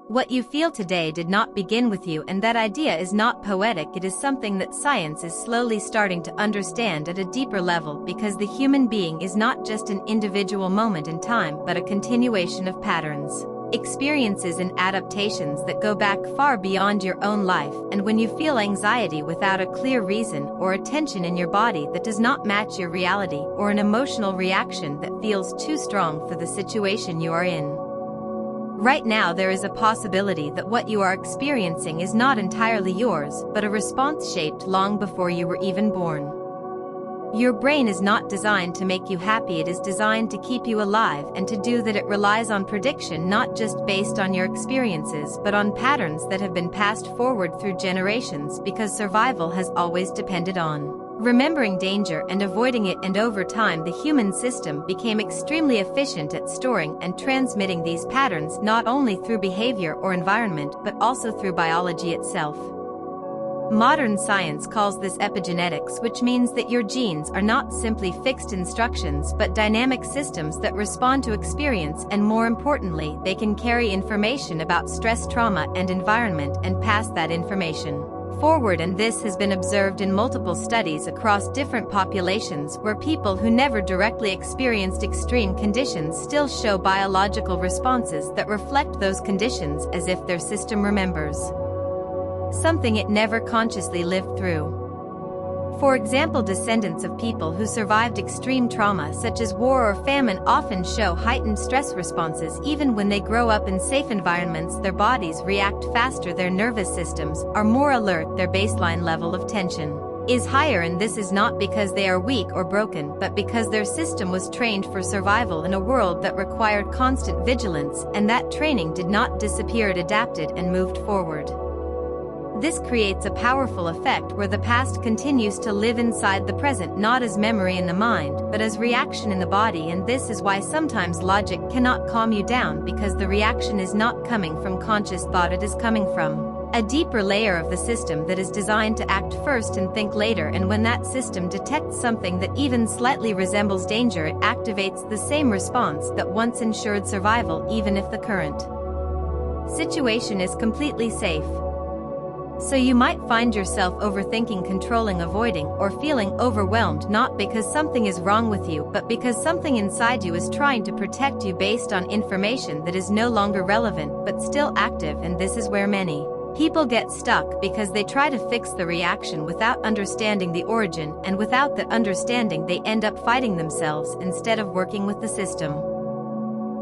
What you feel today did not begin with you, and that idea is not poetic. It is something that science is slowly starting to understand at a deeper level, because the human being is not just an individual moment in time but a continuation of patterns, experiences and adaptations that go back far beyond your own life. And when you feel anxiety without a clear reason, or a tension in your body that does not match your reality, or an emotional reaction that feels too strong for the situation you are in right now, there is a possibility that what you are experiencing is not entirely yours, but a response shaped long before you were even born. Your brain is not designed to make you happy, it is designed to keep you alive, and to do that it relies on prediction, not just based on your experiences but on patterns that have been passed forward through generations, because survival has always depended on remembering danger and avoiding it, and over time the human system became extremely efficient at storing and transmitting these patterns, not only through behavior or environment but also through biology itself. Modern science calls this epigenetics, which means that your genes are not simply fixed instructions but dynamic systems that respond to experience, and more importantly, they can carry information about stress, trauma, and environment and pass that information forward. And this has been observed in multiple studies across different populations, where people who never directly experienced extreme conditions still show biological responses that reflect those conditions, as if their system remembers something it never consciously lived through. For example, descendants of people who survived extreme trauma such as war or famine often show heightened stress responses. Even when they grow up in safe environments, their bodies react faster, their nervous systems are more alert, their baseline level of tension is higher, and this is not because they are weak or broken, but because their system was trained for survival in a world that required constant vigilance, and that training did not disappear, it adapted and moved forward. This creates a powerful effect where the past continues to live inside the present, not as memory in the mind, but as reaction in the body. And this is why sometimes logic cannot calm you down, because the reaction is not coming from conscious thought, it is coming from a deeper layer of the system that is designed to act first and think later. And when that system detects something that even slightly resembles danger, it activates the same response that once ensured survival, even if the current situation is completely safe. So you might find yourself overthinking, controlling, avoiding, or feeling overwhelmed, not because something is wrong with you, but because something inside you is trying to protect you based on information that is no longer relevant but still active. And this is where many people get stuck, because they try to fix the reaction without understanding the origin, and without that understanding they end up fighting themselves instead of working with the system.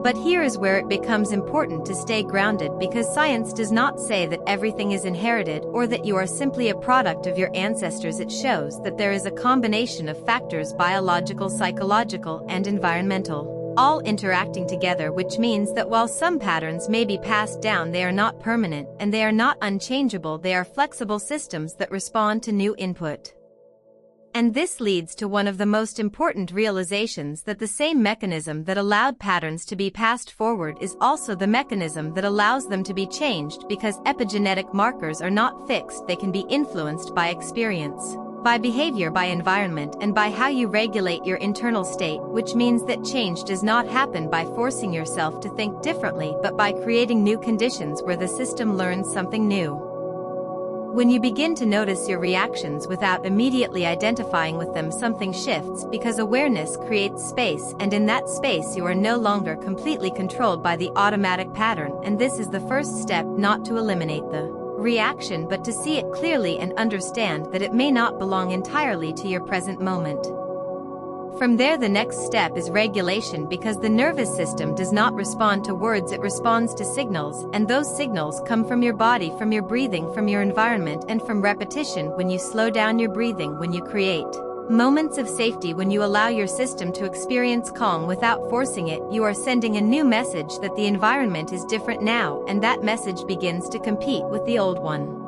But here is where it becomes important to stay grounded, because science does not say that everything is inherited or that you are simply a product of your ancestors. It shows that there is a combination of factors, biological, psychological, and environmental, all interacting together, which means that while some patterns may be passed down, they are not permanent and they are not unchangeable. They are flexible systems that respond to new input. And this leads to one of the most important realizations, that the same mechanism that allowed patterns to be passed forward is also the mechanism that allows them to be changed, because epigenetic markers are not fixed. They can be influenced by experience, by behavior, by environment, and by how you regulate your internal state, which means that change does not happen by forcing yourself to think differently, but by creating new conditions where the system learns something new. When you begin to notice your reactions without immediately identifying with them, something shifts, because awareness creates space, and in that space you are no longer completely controlled by the automatic pattern. And this is the first step, not to eliminate the reaction but to see it clearly and understand that it may not belong entirely to your present moment. From there, the next step is regulation, because the nervous system does not respond to words, it responds to signals, and those signals come from your body, from your breathing, from your environment, and from repetition. When you slow down your breathing, when you create moments of safety, when you allow your system to experience calm without forcing it, you are sending a new message that the environment is different now, and that message begins to compete with the old one.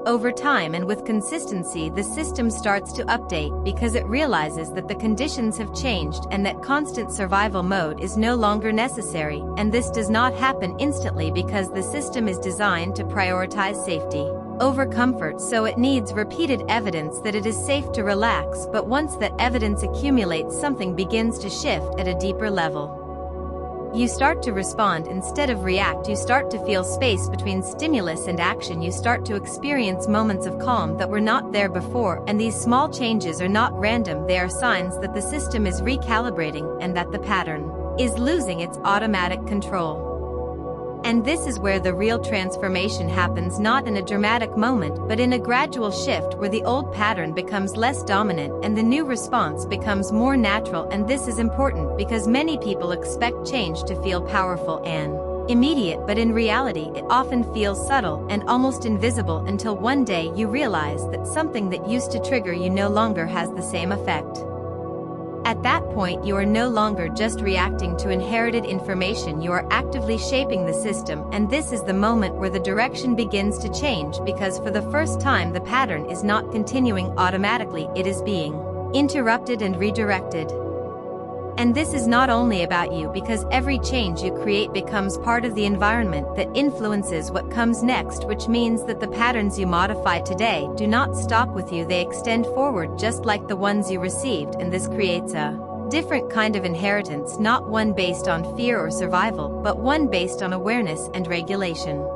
Over time and with consistency, the system starts to update, because it realizes that the conditions have changed and that constant survival mode is no longer necessary. And this does not happen instantly, because the system is designed to prioritize safety over comfort, so it needs repeated evidence that it is safe to relax. But once that evidence accumulates, something begins to shift at a deeper level. You start to respond instead of react. You start to feel space between stimulus and action. You start to experience moments of calm that were not there before, and these small changes are not random. They are signs that the system is recalibrating and that the pattern is losing its automatic control. And this is where the real transformation happens, not in a dramatic moment, but in a gradual shift where the old pattern becomes less dominant and the new response becomes more natural. And this is important because many people expect change to feel powerful and immediate, but in reality it often feels subtle and almost invisible until one day you realize that something that used to trigger you no longer has the same effect. At that point, you are no longer just reacting to inherited information, you are actively shaping the system, and this is the moment where the direction begins to change, because for the first time the pattern is not continuing automatically, it is being interrupted and redirected. And this is not only about you, because every change you create becomes part of the environment that influences what comes next, which means that the patterns you modify today do not stop with you, they extend forward just like the ones you received, and this creates a different kind of inheritance, not one based on fear or survival, but one based on awareness and regulation.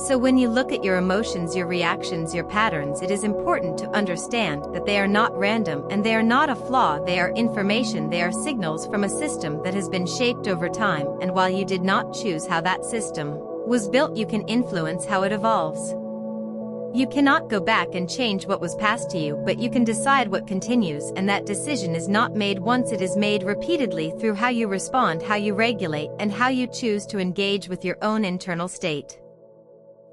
So when you look at your emotions, your reactions, your patterns, it is important to understand that they are not random and they are not a flaw, they are information, they are signals from a system that has been shaped over time, and while you did not choose how that system was built, you can influence how it evolves. You cannot go back and change what was passed to you, but you can decide what continues, and that decision is not made once, it is made repeatedly through how you respond, how you regulate, and how you choose to engage with your own internal state.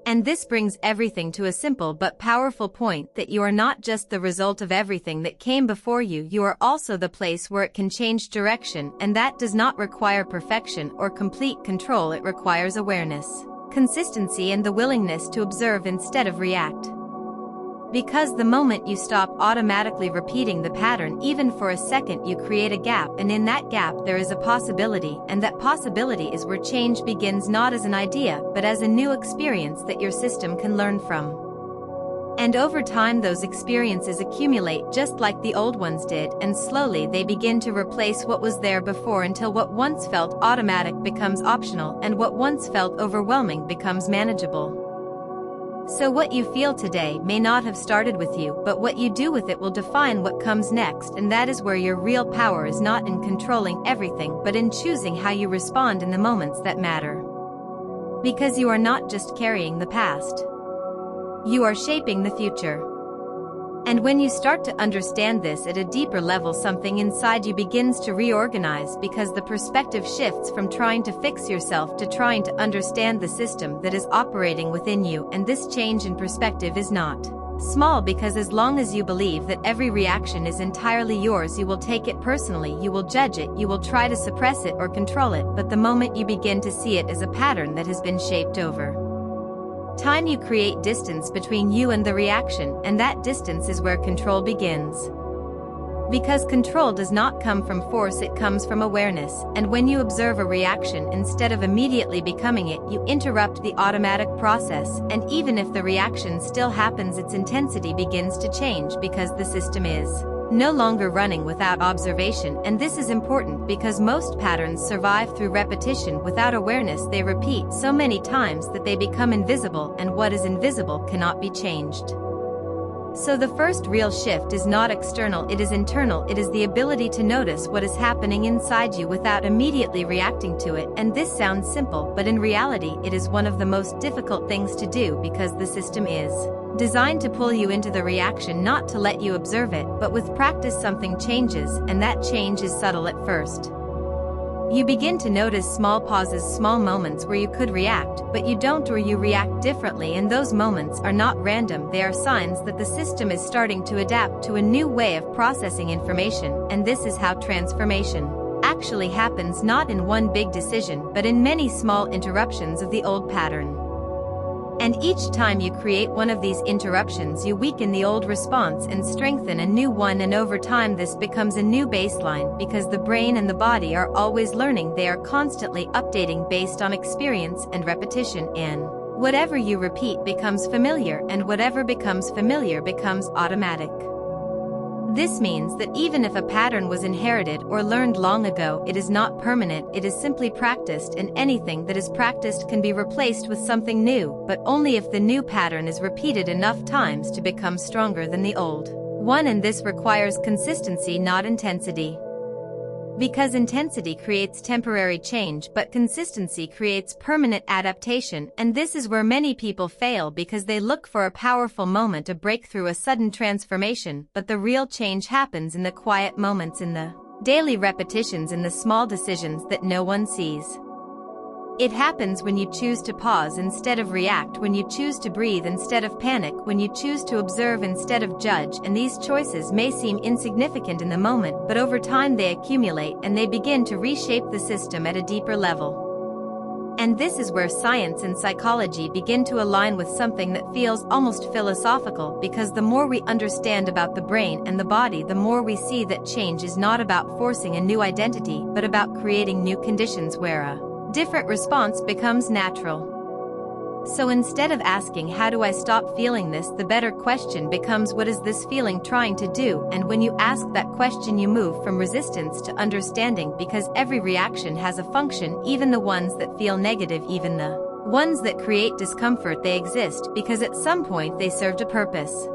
And this brings everything to a simple but powerful point, that you are not just the result of everything that came before you, you are also the place where it can change direction, and that does not require perfection or complete control, it requires awareness, consistency, and the willingness to observe instead of react. Because the moment you stop automatically repeating the pattern, even for a second, you create a gap, and in that gap there is a possibility, and that possibility is where change begins, not as an idea, but as a new experience that your system can learn from. And over time those experiences accumulate just like the old ones did, and slowly they begin to replace what was there before, until what once felt automatic becomes optional, and what once felt overwhelming becomes manageable. So what you feel today may not have started with you, but what you do with it will define what comes next, and that is where your real power is, not in controlling everything, but in choosing how you respond in the moments that matter. Because you are not just carrying the past. You are shaping the future. And when you start to understand this at a deeper level, something inside you begins to reorganize, because the perspective shifts from trying to fix yourself to trying to understand the system that is operating within you. And this change in perspective is not small, because as long as you believe that every reaction is entirely yours, you will take it personally, you will judge it, you will try to suppress it or control it. But the moment you begin to see it as a pattern that has been shaped over time, you create distance between you and the reaction, and that distance is where control begins. Because control does not come from force, it comes from awareness, and when you observe a reaction instead of immediately becoming it, you interrupt the automatic process, and even if the reaction still happens, its intensity begins to change, because the system is no longer running without observation. And this is important because most patterns survive through repetition. Without awareness, they repeat so many times that they become invisible, and what is invisible cannot be changed. So the first real shift is not external, it is internal. It is the ability to notice what is happening inside you without immediately reacting to it. And this sounds simple, but in reality it is one of the most difficult things to do, because the system is designed to pull you into the reaction, not to let you observe it. But with practice something changes, and that change is subtle at first. You begin to notice small pauses, small moments where you could react, but you don't, or you react differently, and those moments are not random, they are signs that the system is starting to adapt to a new way of processing information. And this is how transformation actually happens, not in one big decision, but in many small interruptions of the old pattern. And each time you create one of these interruptions, you weaken the old response and strengthen a new one, and over time this becomes a new baseline, because the brain and the body are always learning, they are constantly updating based on experience and repetition, and whatever you repeat becomes familiar, and whatever becomes familiar becomes automatic. This means that even if a pattern was inherited or learned long ago, it is not permanent, it is simply practiced, and anything that is practiced can be replaced with something new, but only if the new pattern is repeated enough times to become stronger than the old one, and this requires consistency, not intensity. Because intensity creates temporary change, but consistency creates permanent adaptation, and this is where many people fail because they look for a powerful moment, a breakthrough, a sudden transformation, but the real change happens in the quiet moments, in the daily repetitions, in the small decisions that no one sees. It happens when you choose to pause instead of react, when you choose to breathe instead of panic, when you choose to observe instead of judge, and these choices may seem insignificant in the moment, but over time they accumulate and they begin to reshape the system at a deeper level. And this is where science and psychology begin to align with something that feels almost philosophical, because the more we understand about the brain and the body, the more we see that change is not about forcing a new identity, but about creating new conditions where a different response becomes natural. So instead of asking, how do I stop feeling this, the better question becomes, what is this feeling trying to do? And when you ask that question, you move from resistance to understanding, because every reaction has a function, even the ones that feel negative, even the ones that create discomfort. They exist because at some point they served a purpose.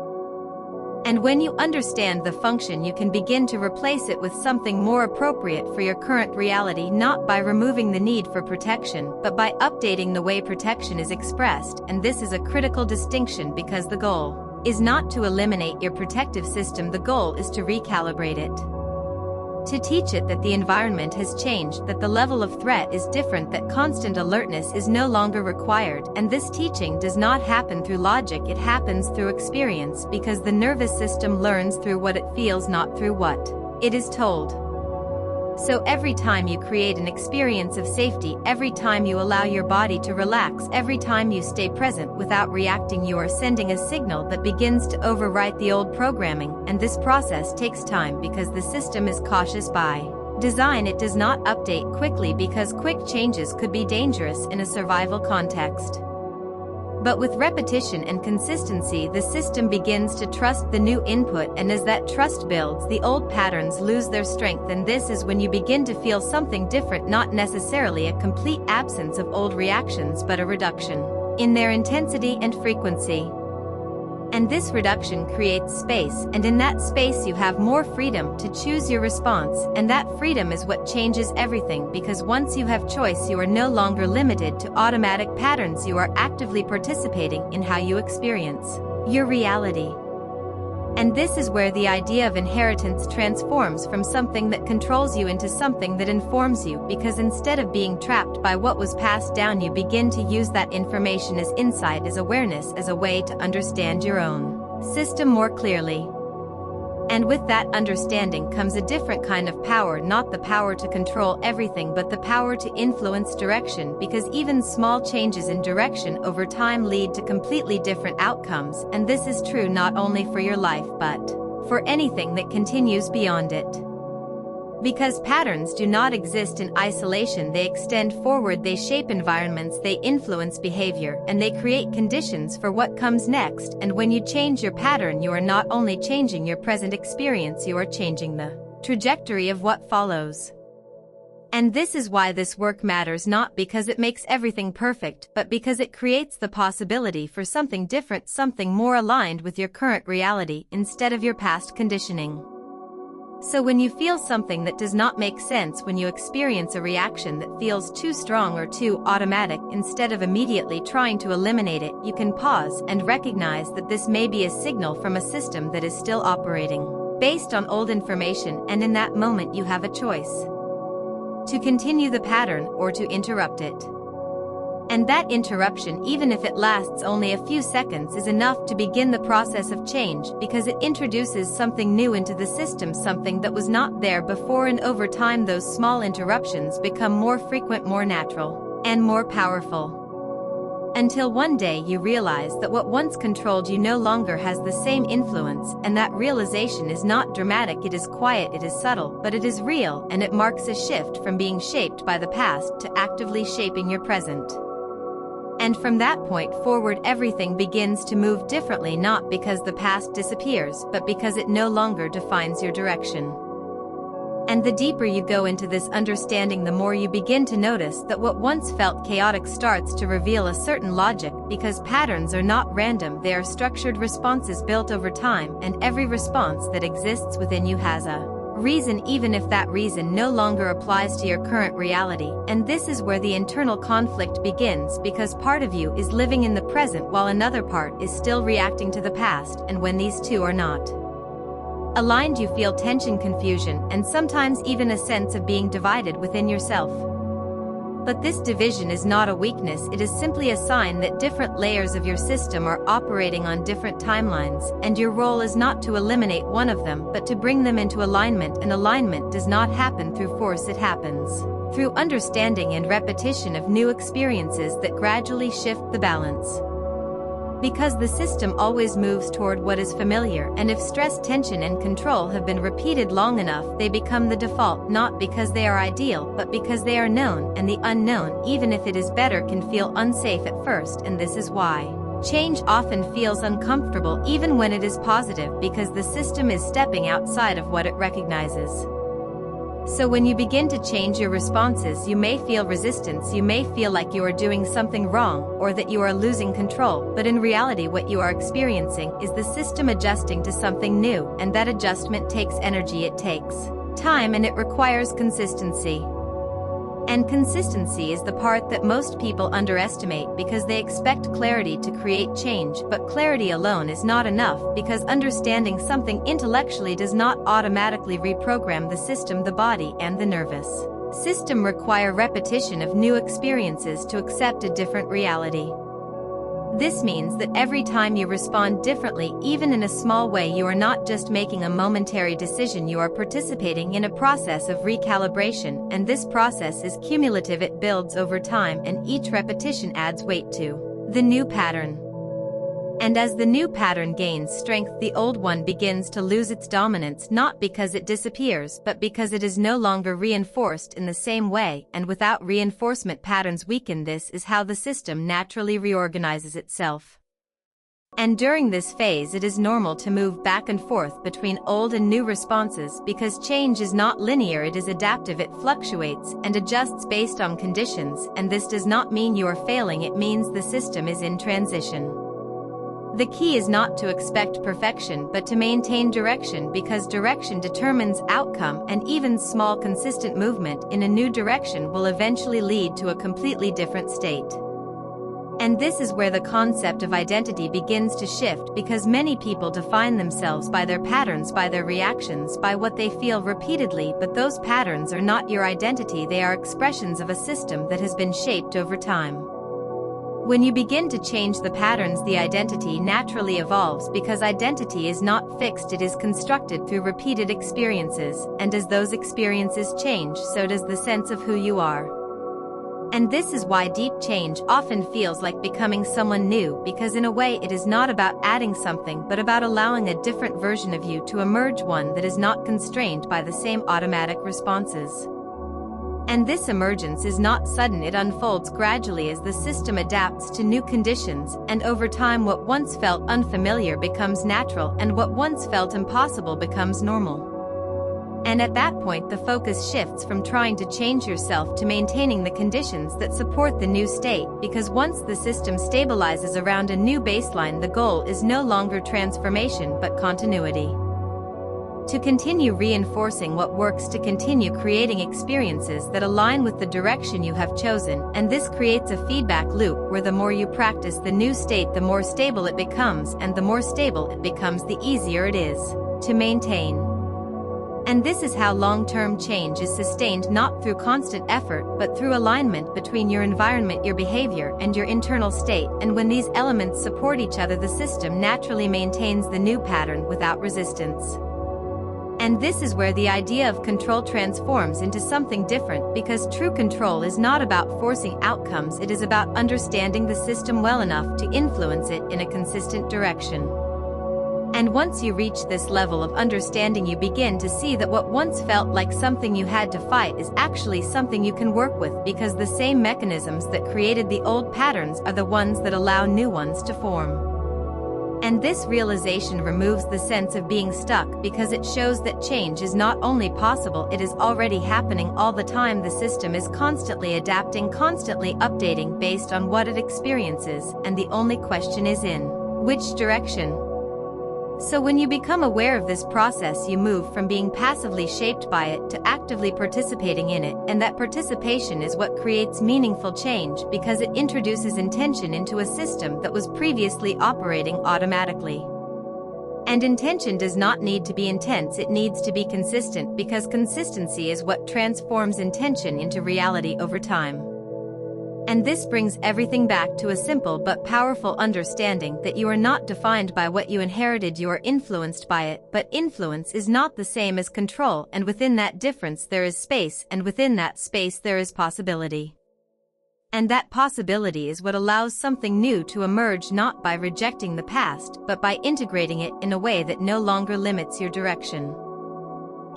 And when you understand the function, you can begin to replace it with something more appropriate for your current reality, not by removing the need for protection, but by updating the way protection is expressed. And this is a critical distinction, because the goal is not to eliminate your protective system, the goal is to recalibrate it. To teach it that the environment has changed, that the level of threat is different, that constant alertness is no longer required. And this teaching does not happen through logic, it happens through experience, because the nervous system learns through what it feels, not through what it is told. So every time you create an experience of safety, every time you allow your body to relax, every time you stay present without reacting, you are sending a signal that begins to overwrite the old programming. And this process takes time because the system is cautious by design. It does not update quickly because quick changes could be dangerous in a survival context. But with repetition and consistency, the system begins to trust the new input, and as that trust builds, the old patterns lose their strength. And this is when you begin to feel something different, not necessarily a complete absence of old reactions, but a reduction in their intensity and frequency. And this reduction creates space, and in that space you have more freedom to choose your response, and that freedom is what changes everything, because once you have choice, you are no longer limited to automatic patterns, you are actively participating in how you experience your reality. And this is where the idea of inheritance transforms from something that controls you into something that informs you, because instead of being trapped by what was passed down, you begin to use that information as insight, as awareness, as a way to understand your own system more clearly. And with that understanding comes a different kind of power, not the power to control everything, but the power to influence direction, because even small changes in direction over time lead to completely different outcomes, and this is true not only for your life but for anything that continues beyond it. Because patterns do not exist in isolation, they extend forward, they shape environments, they influence behavior, and they create conditions for what comes next. And when you change your pattern, you are not only changing your present experience, you are changing the trajectory of what follows. And this is why this work matters, not because it makes everything perfect, but because it creates the possibility for something different, something more aligned with your current reality instead of your past conditioning. So when you feel something that does not make sense, when you experience a reaction that feels too strong or too automatic, instead of immediately trying to eliminate it, you can pause and recognize that this may be a signal from a system that is still operating based on old information, and in that moment you have a choice to continue the pattern or to interrupt it. And that interruption, even if it lasts only a few seconds, is enough to begin the process of change, because it introduces something new into the system, something that was not there before, and over time those small interruptions become more frequent, more natural, and more powerful. Until one day you realize that what once controlled you no longer has the same influence, and that realization is not dramatic, it is quiet, it is subtle, but it is real, and it marks a shift from being shaped by the past to actively shaping your present. And from that point forward, everything begins to move differently, not because the past disappears, but because it no longer defines your direction. And the deeper you go into this understanding, the more you begin to notice that what once felt chaotic starts to reveal a certain logic, because patterns are not random, they are structured responses built over time, and every response that exists within you has a reason, even if that reason no longer applies to your current reality. And this is where the internal conflict begins, because part of you is living in the present while another part is still reacting to the past, and when these two are not aligned, you feel tension, confusion, and sometimes even a sense of being divided within yourself. But this division is not a weakness, it is simply a sign that different layers of your system are operating on different timelines, and your role is not to eliminate one of them but to bring them into alignment. And alignment does not happen through force, it happens through understanding and repetition of new experiences that gradually shift the balance. Because the system always moves toward what is familiar, and if stress, tension, and control have been repeated long enough, they become the default, not because they are ideal, but because they are known, and the unknown, even if it is better, can feel unsafe at first. And this is why change often feels uncomfortable even when it is positive, because the system is stepping outside of what it recognizes. So when you begin to change your responses, you may feel resistance, you may feel like you are doing something wrong, or that you are losing control, but in reality what you are experiencing is the system adjusting to something new, and that adjustment takes energy, it takes time, and it requires consistency. And consistency is the part that most people underestimate, because they expect clarity to create change, but clarity alone is not enough, because understanding something intellectually does not automatically reprogram the system. The body and the nervous system require repetition of new experiences to accept a different reality. This means that every time you respond differently, even in a small way, you are not just making a momentary decision, you are participating in a process of recalibration, and this process is cumulative, it builds over time, and each repetition adds weight to the new pattern. And as the new pattern gains strength, the old one begins to lose its dominance, not because it disappears, but because it is no longer reinforced in the same way, and without reinforcement, patterns weaken. This is how the system naturally reorganizes itself. And during this phase, it is normal to move back and forth between old and new responses, because change is not linear, it is adaptive, it fluctuates and adjusts based on conditions, and this does not mean you are failing, it means the system is in transition. The key is not to expect perfection but to maintain direction, because direction determines outcome, and even small consistent movement in a new direction will eventually lead to a completely different state. And this is where the concept of identity begins to shift, because many people define themselves by their patterns, by their reactions, by what they feel repeatedly, but those patterns are not your identity, they are expressions of a system that has been shaped over time. When you begin to change the patterns, the identity naturally evolves, because identity is not fixed, it is constructed through repeated experiences, and as those experiences change, so does the sense of who you are. And this is why deep change often feels like becoming someone new, because in a way it is not about adding something but about allowing a different version of you to emerge, one that is not constrained by the same automatic responses. And this emergence is not sudden, it unfolds gradually as the system adapts to new conditions, and over time what once felt unfamiliar becomes natural, and what once felt impossible becomes normal. And at that point the focus shifts from trying to change yourself to maintaining the conditions that support the new state, because once the system stabilizes around a new baseline, the goal is no longer transformation but continuity. To continue reinforcing what works, to continue creating experiences that align with the direction you have chosen, and this creates a feedback loop where the more you practice the new state, the more stable it becomes, and the more stable it becomes, the easier it is to maintain. And this is how long-term change is sustained, not through constant effort but through alignment between your environment, your behavior, and your internal state, and when these elements support each other, the system naturally maintains the new pattern without resistance. And this is where the idea of control transforms into something different, because true control is not about forcing outcomes, it is about understanding the system well enough to influence it in a consistent direction. And once you reach this level of understanding, you begin to see that what once felt like something you had to fight is actually something you can work with, because the same mechanisms that created the old patterns are the ones that allow new ones to form. And this realization removes the sense of being stuck, because it shows that change is not only possible, it is already happening all the time. The system is constantly adapting, constantly updating based on what it experiences, and the only question is in which direction. So when you become aware of this process, you move from being passively shaped by it to actively participating in it, and that participation is what creates meaningful change, because it introduces intention into a system that was previously operating automatically. And intention does not need to be intense, it needs to be consistent, because consistency is what transforms intention into reality over time. And this brings everything back to a simple but powerful understanding that you are not defined by what you inherited, you are influenced by it, but influence is not the same as control, and within that difference there is space, and within that space there is possibility. And that possibility is what allows something new to emerge, not by rejecting the past, but by integrating it in a way that no longer limits your direction.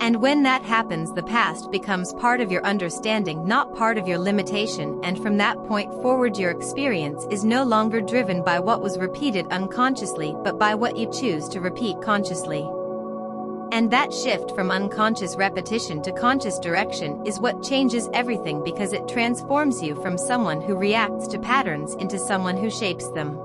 And when that happens, the past becomes part of your understanding, not part of your limitation, and from that point forward your experience is no longer driven by what was repeated unconsciously, but by what you choose to repeat consciously. And that shift from unconscious repetition to conscious direction is what changes everything, because it transforms you from someone who reacts to patterns into someone who shapes them.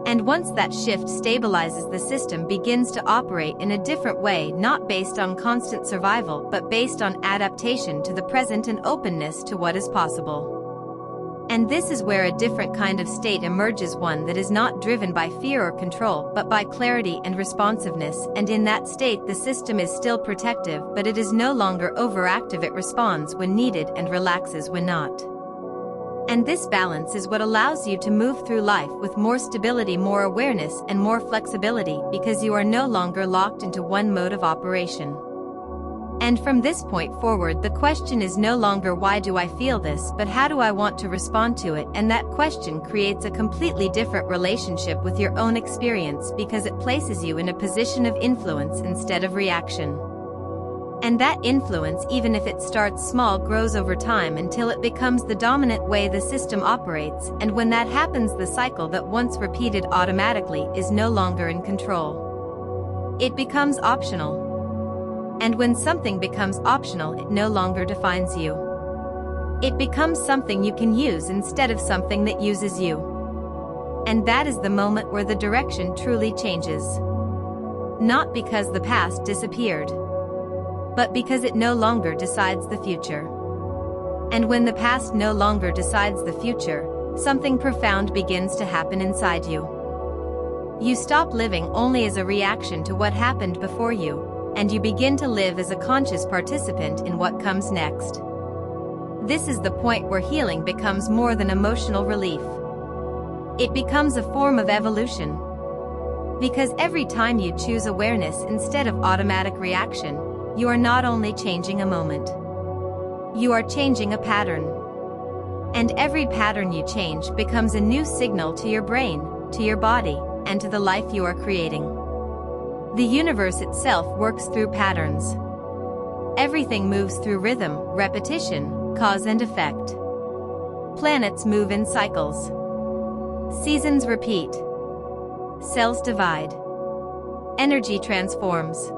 And once that shift stabilizes, the system begins to operate in a different way, not based on constant survival, but based on adaptation to the present and openness to what is possible. And this is where a different kind of state emerges, one that is not driven by fear or control, but by clarity and responsiveness. And in that state the system is still protective, but it is no longer overactive, it responds when needed and relaxes when not. And this balance is what allows you to move through life with more stability, more awareness, and more flexibility, because you are no longer locked into one mode of operation. And from this point forward, the question is no longer why do I feel this, but how do I want to respond to it, and that question creates a completely different relationship with your own experience, because it places you in a position of influence instead of reaction. And that influence, even if it starts small, grows over time until it becomes the dominant way the system operates, and when that happens, the cycle that once repeated automatically is no longer in control. It becomes optional. And when something becomes optional, it no longer defines you. It becomes something you can use instead of something that uses you. And that is the moment where the direction truly changes. Not because the past disappeared, but because it no longer decides the future. And when the past no longer decides the future, something profound begins to happen inside you. You stop living only as a reaction to what happened before you, and you begin to live as a conscious participant in what comes next. This is the point where healing becomes more than emotional relief. It becomes a form of evolution. Because every time you choose awareness instead of automatic reaction, you are not only changing a moment, you are changing a pattern. And every pattern you change becomes a new signal to your brain, to your body, and to the life you are creating. The universe itself works through patterns. Everything moves through rhythm, repetition, cause and effect. Planets move in cycles. Seasons repeat. Cells divide. Energy transforms.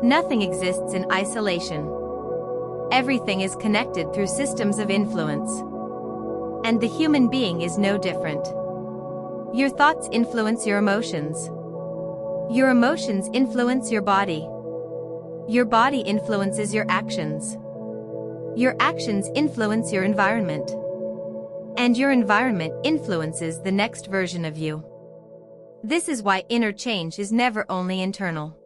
Nothing exists in isolation. Everything is connected through systems of influence. And the human being is no different. Your thoughts influence your emotions. Your emotions influence your body. Your body influences your actions. Your actions influence your environment. And your environment influences the next version of you. This is why inner change is never only internal.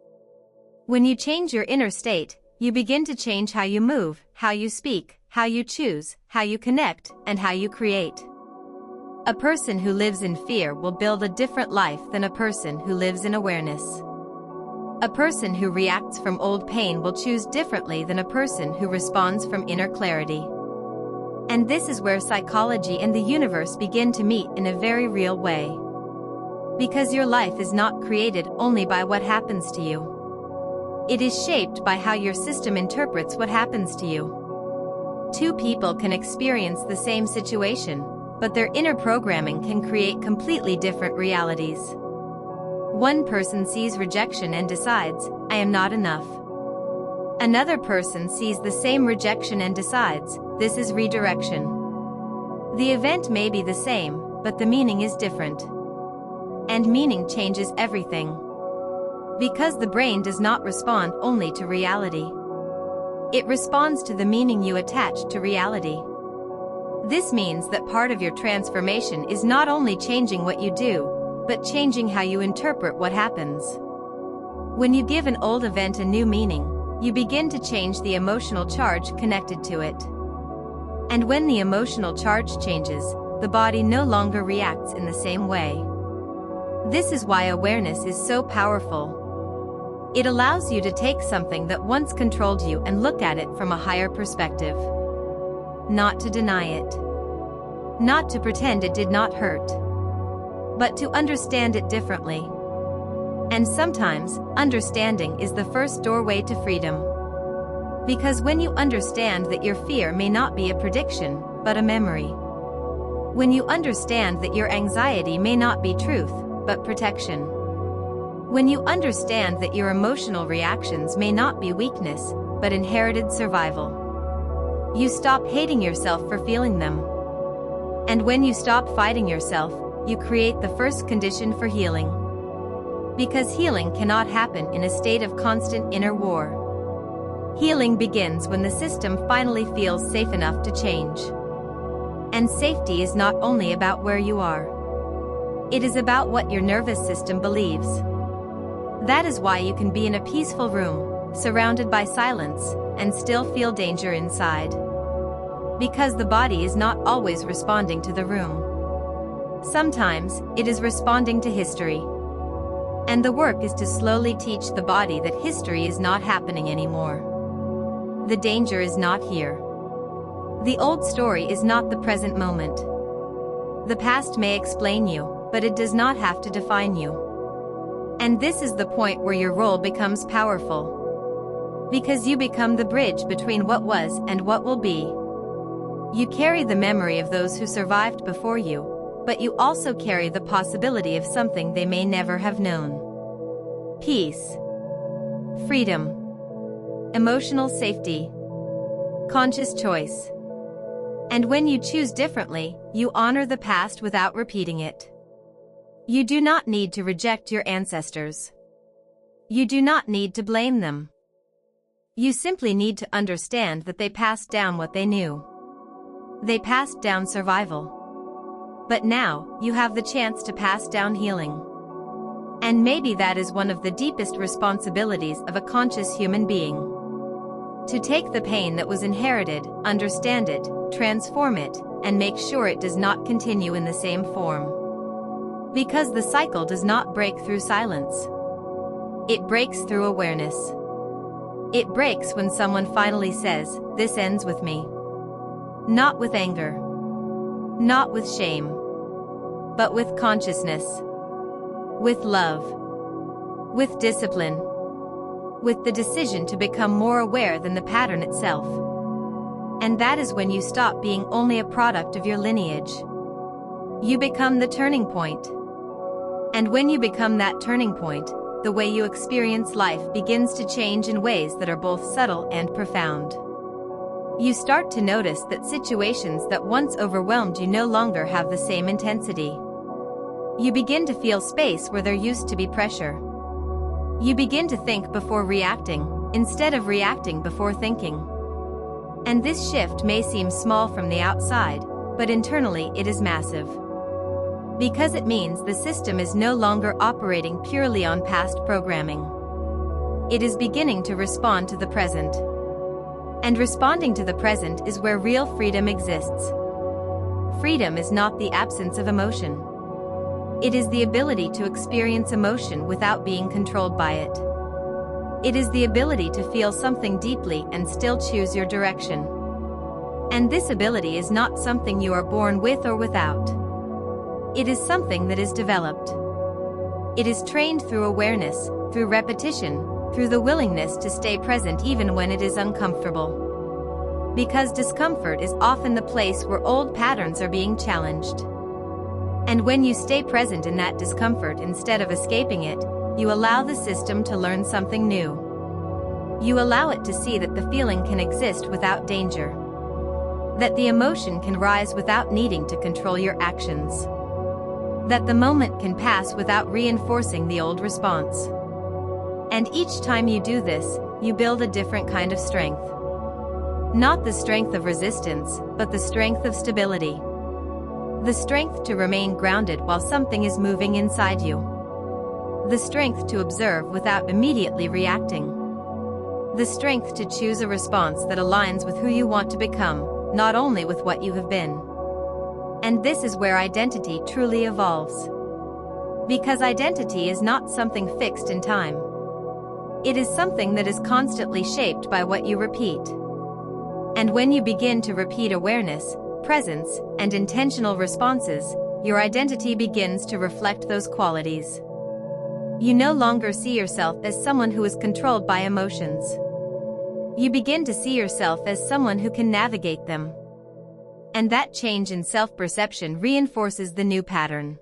When you change your inner state, you begin to change how you move, how you speak, how you choose, how you connect, and how you create. A person who lives in fear will build a different life than a person who lives in awareness. A person who reacts from old pain will choose differently than a person who responds from inner clarity. And this is where psychology and the universe begin to meet in a very real way. Because your life is not created only by what happens to you. It is shaped by how your system interprets what happens to you. Two people can experience the same situation, but their inner programming can create completely different realities. One person sees rejection and decides, "I am not enough." Another person sees the same rejection and decides, "This is redirection." The event may be the same, but the meaning is different. And meaning changes everything. Because the brain does not respond only to reality. It responds to the meaning you attach to reality. This means that part of your transformation is not only changing what you do, but changing how you interpret what happens. When you give an old event a new meaning, you begin to change the emotional charge connected to it. And when the emotional charge changes, the body no longer reacts in the same way. This is why awareness is so powerful. It allows you to take something that once controlled you and look at it from a higher perspective. Not to deny it. Not to pretend it did not hurt. But to understand it differently. And sometimes, understanding is the first doorway to freedom. Because when you understand that your fear may not be a prediction, but a memory. When you understand that your anxiety may not be truth, but protection. When you understand that your emotional reactions may not be weakness, but inherited survival. You stop hating yourself for feeling them. And when you stop fighting yourself, you create the first condition for healing. Because healing cannot happen in a state of constant inner war. Healing begins when the system finally feels safe enough to change. And safety is not only about where you are. It is about what your nervous system believes. That is why you can be in a peaceful room, surrounded by silence, and still feel danger inside. Because the body is not always responding to the room. Sometimes, it is responding to history. And the work is to slowly teach the body that history is not happening anymore. The danger is not here. The old story is not the present moment. The past may explain you, but it does not have to define you. And this is the point where your role becomes powerful. Because you become the bridge between what was and what will be. You carry the memory of those who survived before you, but you also carry the possibility of something they may never have known. Peace. Freedom. Emotional safety. Conscious choice. And when you choose differently, you honor the past without repeating it. You do not need to reject your ancestors. You do not need to blame them. You simply need to understand that they passed down what they knew. They passed down survival. But now, you have the chance to pass down healing. And maybe that is one of the deepest responsibilities of a conscious human being. To take the pain that was inherited, understand it, transform it, and make sure it does not continue in the same form. Because the cycle does not break through silence. It breaks through awareness. It breaks when someone finally says, "This ends with me." Not with anger. Not with shame. But with consciousness. With love. With discipline. With the decision to become more aware than the pattern itself. And that is when you stop being only a product of your lineage. You become the turning point. And when you become that turning point, the way you experience life begins to change in ways that are both subtle and profound. You start to notice that situations that once overwhelmed you no longer have the same intensity. You begin to feel space where there used to be pressure. You begin to think before reacting, instead of reacting before thinking. And this shift may seem small from the outside, but internally it is massive. Because it means the system is no longer operating purely on past programming. It is beginning to respond to the present. And responding to the present is where real freedom exists. Freedom is not the absence of emotion. It is the ability to experience emotion without being controlled by it. It is the ability to feel something deeply and still choose your direction. And this ability is not something you are born with or without. It is something that is developed. It is trained through awareness, through repetition, through the willingness to stay present even when it is uncomfortable. Because discomfort is often the place where old patterns are being challenged. And when you stay present in that discomfort instead of escaping it, you allow the system to learn something new. You allow it to see that the feeling can exist without danger. That the emotion can rise without needing to control your actions. That the moment can pass without reinforcing the old response. And each time you do this, you build a different kind of strength. Not the strength of resistance, but the strength of stability. The strength to remain grounded while something is moving inside you. The strength to observe without immediately reacting. The strength to choose a response that aligns with who you want to become, not only with what you have been. And this is where identity truly evolves. Because identity is not something fixed in time. It is something that is constantly shaped by what you repeat. And when you begin to repeat awareness, presence, and intentional responses, your identity begins to reflect those qualities. You no longer see yourself as someone who is controlled by emotions. You begin to see yourself as someone who can navigate them. And that change in self-perception reinforces the new pattern.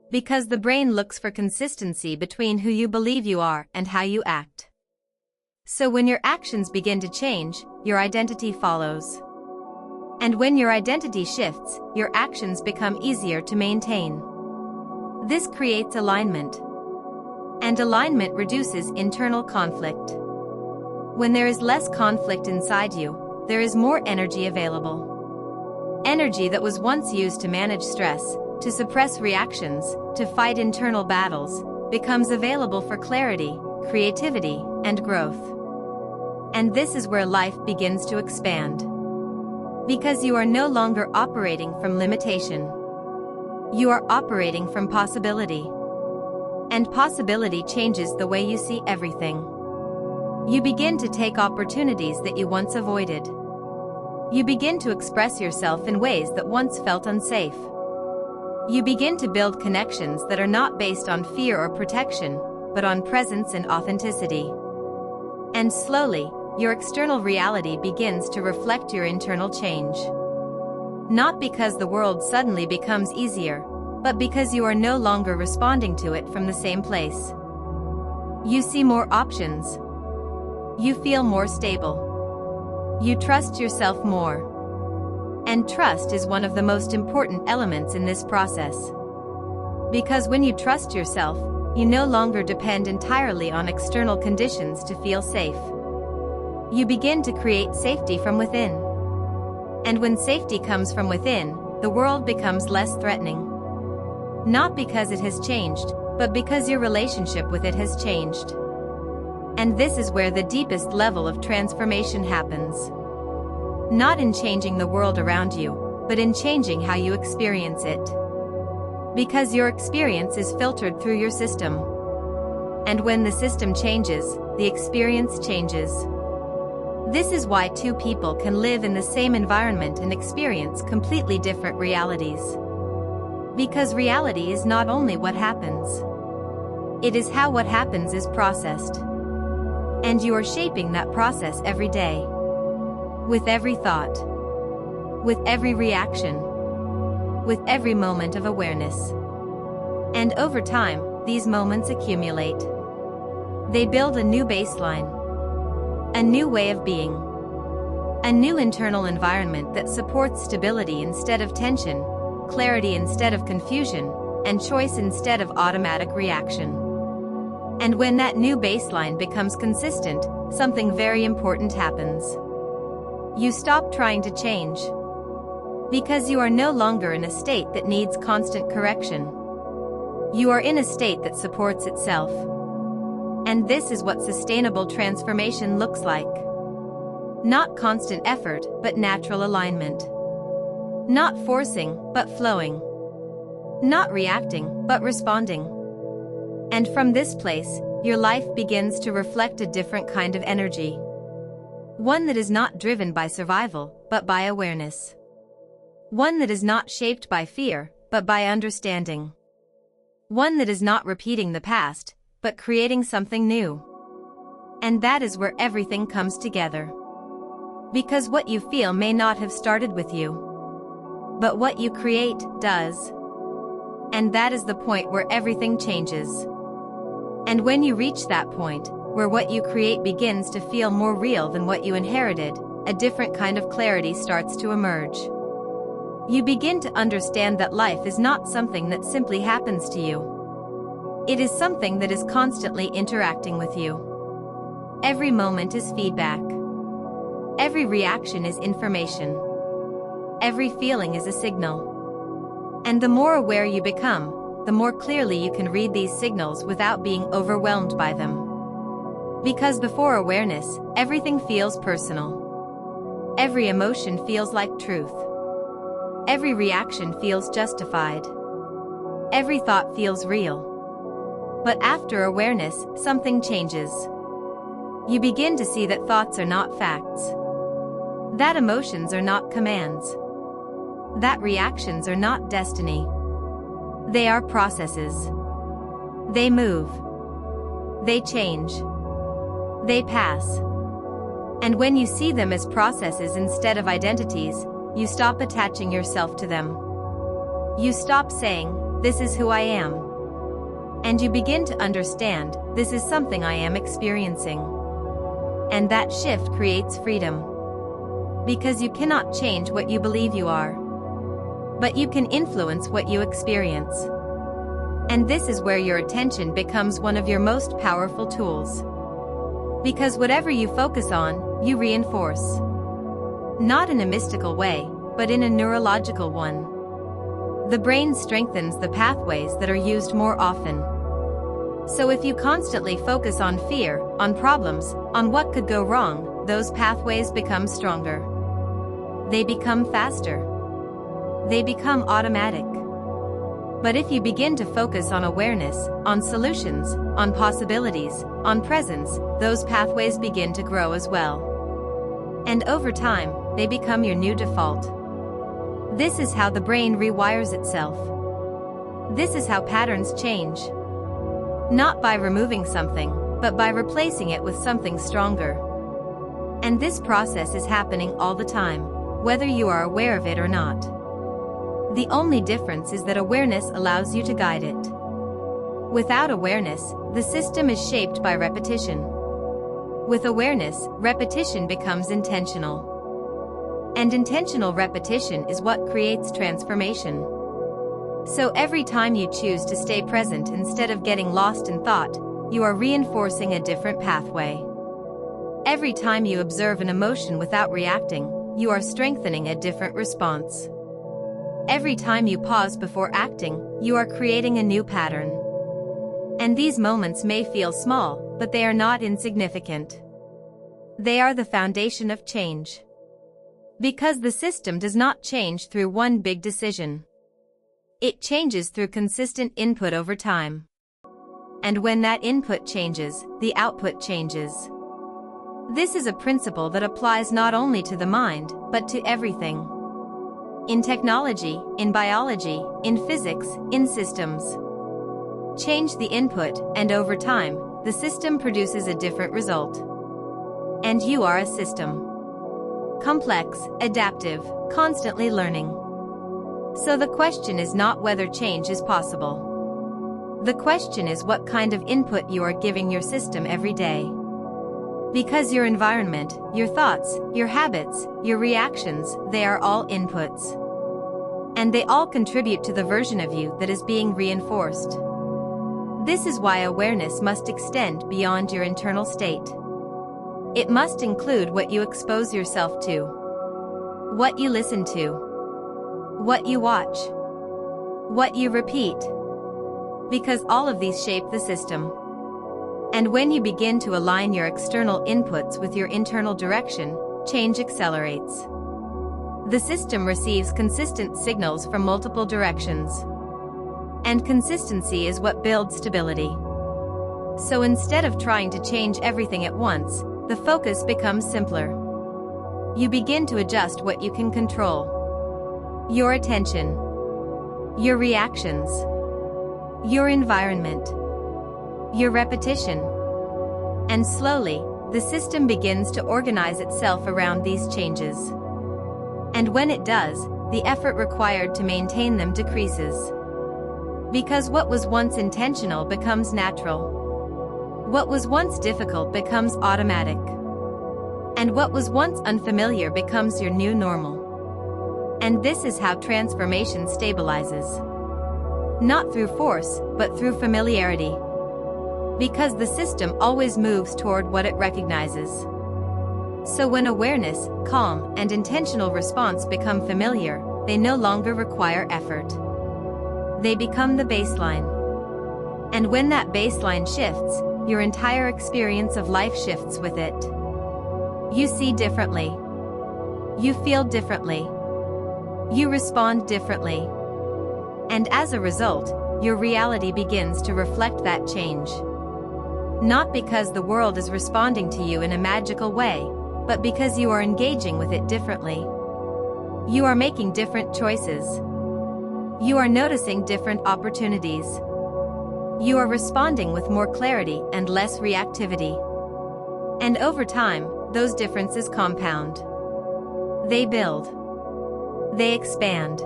Because the brain looks for consistency between who you believe you are and how you act. So when your actions begin to change, your identity follows. And when your identity shifts, your actions become easier to maintain. This creates alignment. And alignment reduces internal conflict. When there is less conflict inside you, there is more energy available. Energy that was once used to manage stress, to suppress reactions, to fight internal battles, becomes available for clarity, creativity, and growth. And this is where life begins to expand. Because you are no longer operating from limitation. You are operating from possibility. And possibility changes the way you see everything. You begin to take opportunities that you once avoided. You begin to express yourself in ways that once felt unsafe. You begin to build connections that are not based on fear or protection, but on presence and authenticity. And slowly, your external reality begins to reflect your internal change. Not because the world suddenly becomes easier, but because you are no longer responding to it from the same place. You see more options. You feel more stable. You trust yourself more. And trust is one of the most important elements in this process. Because when you trust yourself, you no longer depend entirely on external conditions to feel safe. You begin to create safety from within. And when safety comes from within, the world becomes less threatening. Not because it has changed, but because your relationship with it has changed. And this is where the deepest level of transformation happens. Not in changing the world around you, but in changing how you experience it. Because your experience is filtered through your system. And when the system changes, the experience changes. This is why two people can live in the same environment and experience completely different realities. Because reality is not only what happens. It is how what happens is processed. And you are shaping that process every day. With every thought. With every reaction. With every moment of awareness. And over time, these moments accumulate. They build a new baseline. A new way of being. A new internal environment that supports stability instead of tension, clarity instead of confusion, and choice instead of automatic reaction. And when that new baseline becomes consistent, something very important happens. You stop trying to change. Because you are no longer in a state that needs constant correction. You are in a state that supports itself. And this is what sustainable transformation looks like. Not constant effort, but natural alignment. Not forcing, but flowing. Not reacting, but responding. And from this place, your life begins to reflect a different kind of energy. One that is not driven by survival, but by awareness. One that is not shaped by fear, but by understanding. One that is not repeating the past, but creating something new. And that is where everything comes together. Because what you feel may not have started with you, but what you create does. And that is the point where everything changes. And when you reach that point, where what you create begins to feel more real than what you inherited, a different kind of clarity starts to emerge. You begin to understand that life is not something that simply happens to you. It is something that is constantly interacting with you. Every moment is feedback. Every reaction is information. Every feeling is a signal. And the more aware you become, the more clearly you can read these signals without being overwhelmed by them. Because before awareness, everything feels personal. Every emotion feels like truth. Every reaction feels justified. Every thought feels real. But after awareness, something changes. You begin to see that thoughts are not facts. That emotions are not commands. That reactions are not destiny. They are processes. They move. They change. They pass. And when you see them as processes instead of identities, you stop attaching yourself to them. You stop saying, "This is who I am." And you begin to understand, "This is something I am experiencing." And that shift creates freedom. Because you cannot change what you believe you are. But you can influence what you experience. And this is where your attention becomes one of your most powerful tools. Because whatever you focus on, you reinforce. Not in a mystical way, but in a neurological one. The brain strengthens the pathways that are used more often. So if you constantly focus on fear, on problems, on what could go wrong, those pathways become stronger. They become faster. They become automatic. But if you begin to focus on awareness, on solutions, on possibilities, on presence, those pathways begin to grow as well. And over time, they become your new default. This is how the brain rewires itself. This is how patterns change. Not by removing something, but by replacing it with something stronger. And this process is happening all the time, whether you are aware of it or not. The only difference is that awareness allows you to guide it. Without awareness, the system is shaped by repetition. With awareness, repetition becomes intentional. And intentional repetition is what creates transformation. So every time you choose to stay present instead of getting lost in thought, you are reinforcing a different pathway. Every time you observe an emotion without reacting, you are strengthening a different response. Every time you pause before acting, you are creating a new pattern. And these moments may feel small, but they are not insignificant. They are the foundation of change. Because the system does not change through one big decision. It changes through consistent input over time. And when that input changes, the output changes. This is a principle that applies not only to the mind, but to everything. In technology, in biology, in physics, in systems. Change the input, and over time, the system produces a different result. And you are a system. Complex, adaptive, constantly learning. So the question is not whether change is possible. The question is what kind of input you are giving your system every day. Because your environment, your thoughts, your habits, your reactions, they are all inputs. And they all contribute to the version of you that is being reinforced. This is why awareness must extend beyond your internal state. It must include what you expose yourself to, what you listen to, what you watch, what you repeat. Because all of these shape the system. And when you begin to align your external inputs with your internal direction, change accelerates. The system receives consistent signals from multiple directions. And consistency is what builds stability. So instead of trying to change everything at once, the focus becomes simpler. You begin to adjust what you can control. Your attention. Your reactions. your environment, your repetition. And slowly, the system begins to organize itself around these changes. And when it does, the effort required to maintain them decreases. Because what was once intentional becomes natural. What was once difficult becomes automatic. And what was once unfamiliar becomes your new normal. And this is how transformation stabilizes. Not through force, but through familiarity. Because the system always moves toward what it recognizes. So when awareness, calm, and intentional response become familiar, they no longer require effort. They become the baseline. And when that baseline shifts, your entire experience of life shifts with it. You see differently. You feel differently. You respond differently. And as a result, your reality begins to reflect that change. Not because the world is responding to you in a magical way, but because you are engaging with it differently. You are making different choices. You are noticing different opportunities. You are responding with more clarity and less reactivity. And over time, those differences compound. They build. They expand.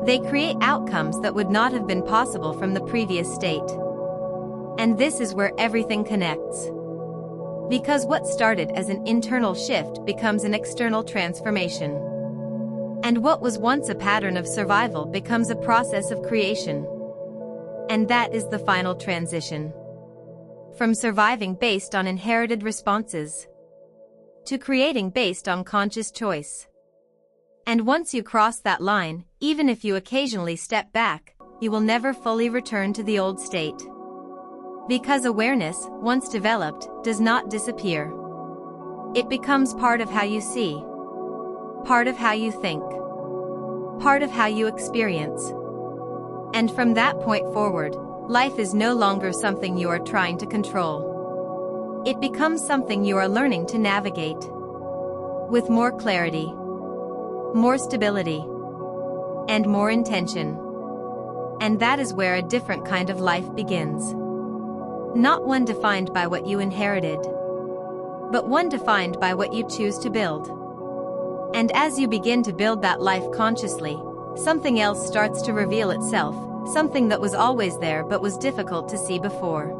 They create outcomes that would not have been possible from the previous state. And this is where everything connects. Because what started as an internal shift becomes an external transformation. And what was once a pattern of survival becomes a process of creation. And that is the final transition. From surviving based on inherited responses to creating based on conscious choice. And once you cross that line, even if you occasionally step back, you will never fully return to the old state. Because awareness, once developed, does not disappear. It becomes part of how you see, part of how you think, part of how you experience. And from that point forward, life is no longer something you are trying to control. It becomes something you are learning to navigate. With more clarity, more stability, and more intention. And that is where a different kind of life begins. Not one defined by what you inherited, but one defined by what you choose to build. And as you begin to build that life consciously, something else starts to reveal itself, something that was always there but was difficult to see before.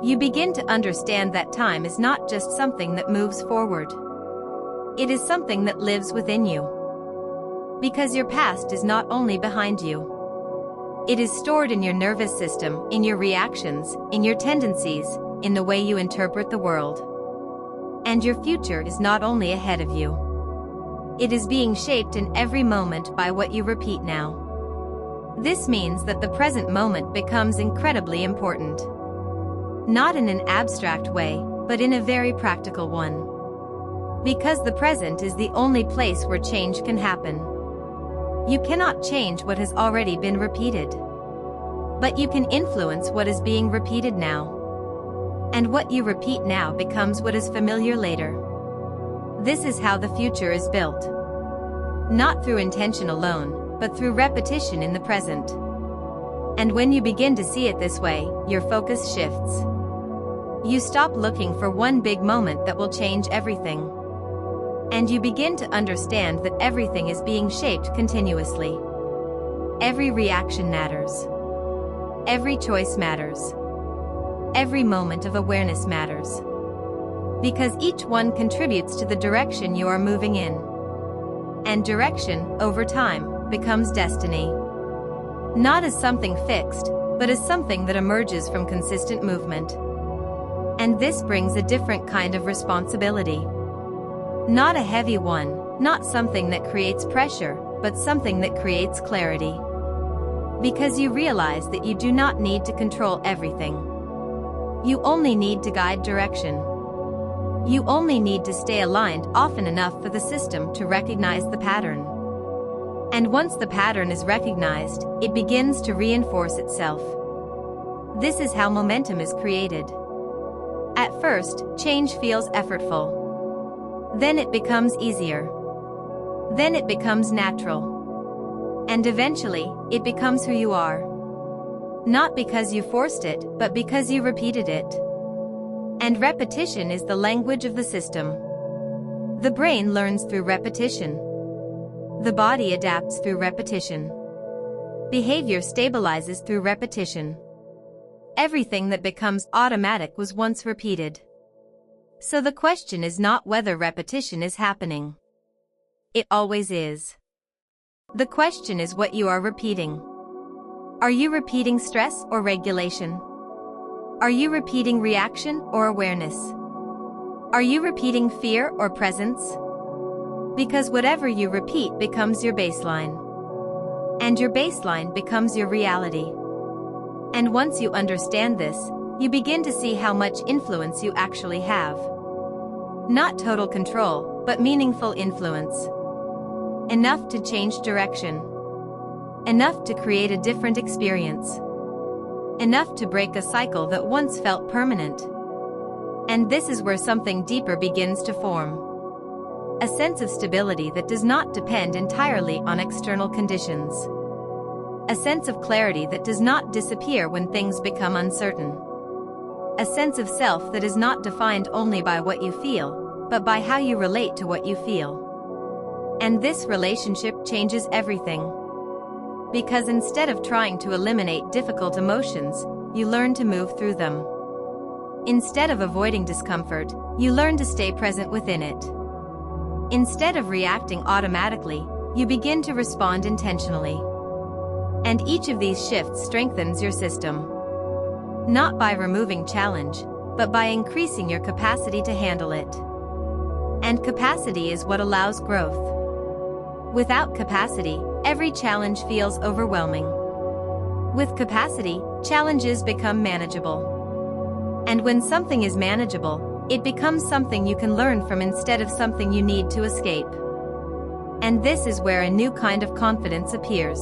You begin to understand that time is not just something that moves forward. It is something that lives within you. Because your past is not only behind you. It is stored in your nervous system, in your reactions, in your tendencies, in the way you interpret the world. And your future is not only ahead of you. It is being shaped in every moment by what you repeat now. This means that the present moment becomes incredibly important. Not in an abstract way, but in a very practical one. Because the present is the only place where change can happen. You cannot change what has already been repeated. But you can influence what is being repeated now. And what you repeat now becomes what is familiar later. This is how the future is built. Not through intention alone, but through repetition in the present. And when you begin to see it this way, your focus shifts. You stop looking for one big moment that will change everything. And you begin to understand that everything is being shaped continuously. Every reaction matters. Every choice matters. Every moment of awareness matters. Because each one contributes to the direction you are moving in. And direction, over time, becomes destiny. Not as something fixed, but as something that emerges from consistent movement. And this brings a different kind of responsibility. Not a heavy one, not something that creates pressure, but something that creates clarity. Because you realize that you do not need to control everything. You only need to guide direction. You only need to stay aligned often enough for the system to recognize the pattern. And once the pattern is recognized, it begins to reinforce itself. This is how momentum is created. At first, change feels effortful. Then it becomes easier. Then it becomes natural. And eventually, it becomes who you are. Not because you forced it, but because you repeated it. And repetition is the language of the system. The brain learns through repetition. The body adapts through repetition. Behavior stabilizes through repetition. Everything that becomes automatic was once repeated. So the question is not whether repetition is happening. It always is. The question is what you are repeating. Are you repeating stress or regulation? Are you repeating reaction or awareness? Are you repeating fear or presence? Because whatever you repeat becomes your baseline. And your baseline becomes your reality. And once you understand this, you begin to see how much influence you actually have. Not total control, but meaningful influence. Enough to change direction. Enough to create a different experience. Enough to break a cycle that once felt permanent. And this is where something deeper begins to form. A sense of stability that does not depend entirely on external conditions. A sense of clarity that does not disappear when things become uncertain. A sense of self that is not defined only by what you feel, but by how you relate to what you feel. And this relationship changes everything. Because instead of trying to eliminate difficult emotions, you learn to move through them. Instead of avoiding discomfort, you learn to stay present within it. Instead of reacting automatically, you begin to respond intentionally. And each of these shifts strengthens your system. Not by removing challenge, but by increasing your capacity to handle it. And capacity is what allows growth. Without capacity, every challenge feels overwhelming. With capacity, challenges become manageable. And when something is manageable, it becomes something you can learn from instead of something you need to escape. And this is where a new kind of confidence appears.